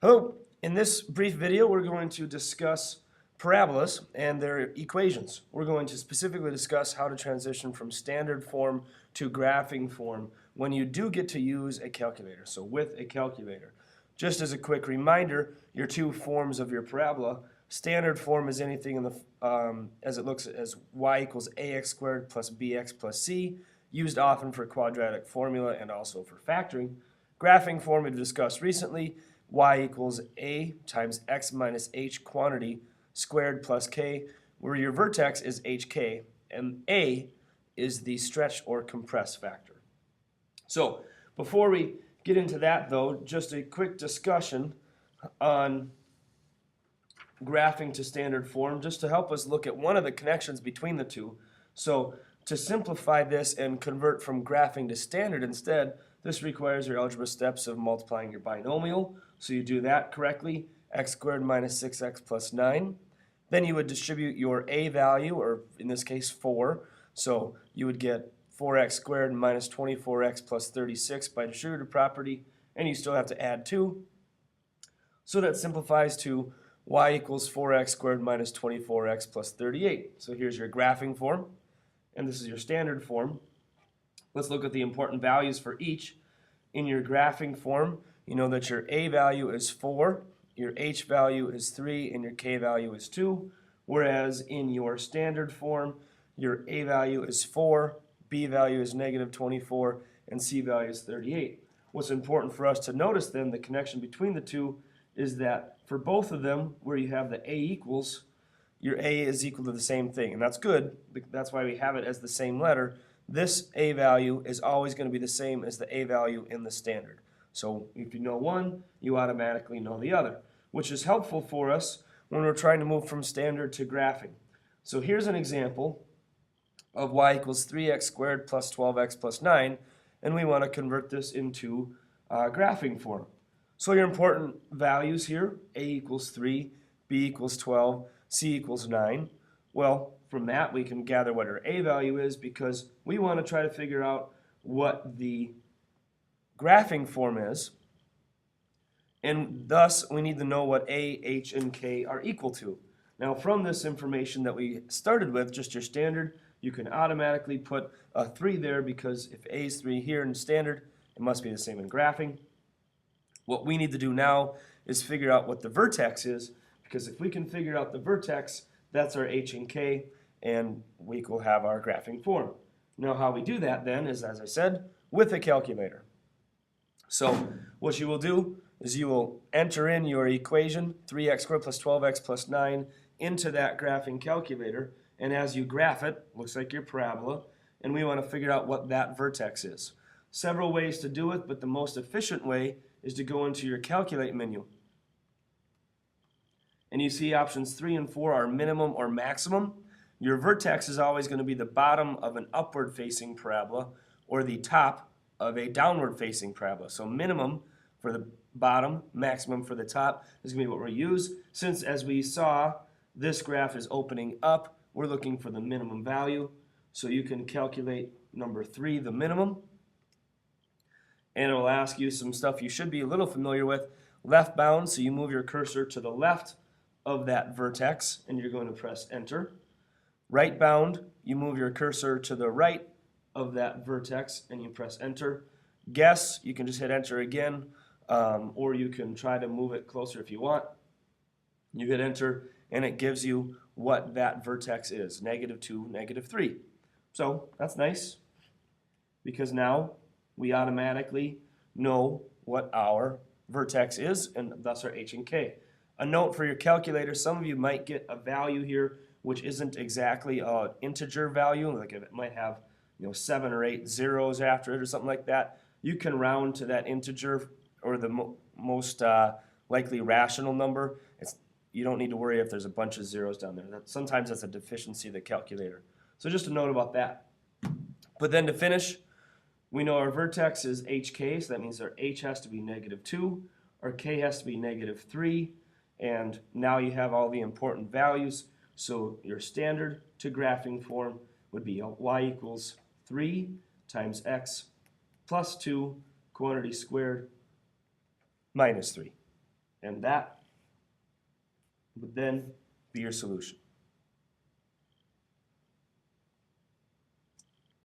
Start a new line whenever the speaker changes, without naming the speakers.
Hello, in this brief video we're going to discuss parabolas and their equations. We're going to specifically discuss how to transition from standard form to graphing form when you do get to use a calculator, so with a calculator. Just as a quick reminder, your two forms of your parabola, standard form is anything in the as it looks as y equals ax squared plus bx plus c, used often for quadratic formula and also for factoring. Graphing form we've discussed recently, y equals a times x minus h quantity squared plus k, where your vertex is hk, and a is the stretch or compress factor. So before we get into that though, just a quick discussion on graphing to standard form, just to help us look at one of the connections between the two. So to simplify this and convert from graphing to standard instead, this requires your algebra steps of multiplying your binomial. So you do that correctly, x squared minus 6x plus 9. Then you would distribute your a value, or in this case 4. So you would get 4x squared minus 24x plus 36 by distributive property, and you still have to add 2. So that simplifies to y equals 4x squared minus 24x plus 38. So here's your graphing form, and this is your standard form. Let's look at the important values for each. In your graphing form, you know that your a value is 4, your h value is 3, and your k value is 2. Whereas in your standard form, your a value is 4, b value is negative 24, and c value is 38. What's important for us to notice then, the connection between the two, is that for both of them, where you have the a equals, your a is equal to the same thing. And that's good. That's why we have it as the same letter. This a value is always going to be the same as the a value in the standard. So if you know one, you automatically know the other, which is helpful for us when we're trying to move from standard to graphing. So here's an example of y equals 3x squared plus 12x plus 9, and we want to convert this into graphing form. So your important values here, a equals 3, b equals 12, c equals 9. Well, from that we can gather what our a value is, because we want to try to figure out what the graphing form is, and thus we need to know what a, h, and k are equal to. Now from this information that we started with, just your standard, you can automatically put a 3 there, because if a is 3 here in standard, it must be the same in graphing. What we need to do now is figure out what the vertex is, because if we can figure out the vertex, that's our h and k, and we will have our graphing form. Now how we do that then is, as I said, with a calculator. So what you will do is you will enter in your equation, 3x squared plus 12x plus 9, into that graphing calculator, and as you graph it, looks like your parabola, and we want to figure out what that vertex is. Several ways to do it, but the most efficient way is to go into your calculate menu. And you see options 3 and 4 are minimum or maximum. Your vertex is always going to be the bottom of an upward facing parabola or the top of a downward facing parabola. So minimum for the bottom, maximum for the top is going to be what we use. Since, as we saw, this graph is opening up, we're looking for the minimum value. So you can calculate number 3, the minimum. And it will ask you some stuff you should be a little familiar with. Left bound, so you move your cursor to the left of that vertex, and you're going to press enter. Right bound, you move your cursor to the right of that vertex, and you press enter. Guess, you can just hit enter again, or you can try to move it closer if you want. You hit enter, and it gives you what that vertex is, -2, -3. So that's nice, because now we automatically know what our vertex is, and thus our h and k. A note for your calculator, some of you might get a value here which isn't exactly an integer value, like it might have 7 or 8 zeros after it or something like that. You can round to that integer or the most likely rational number. You don't need to worry if there's a bunch of zeros down there. Sometimes that's a deficiency of the calculator. So just a note about that. But then to finish, we know our vertex is hk, so that means our h has to be -2, our k has to be -3, and now you have all the important values. So your standard to graphing form would be y equals 3 times x plus 2 quantity squared minus 3. And that would then be your solution.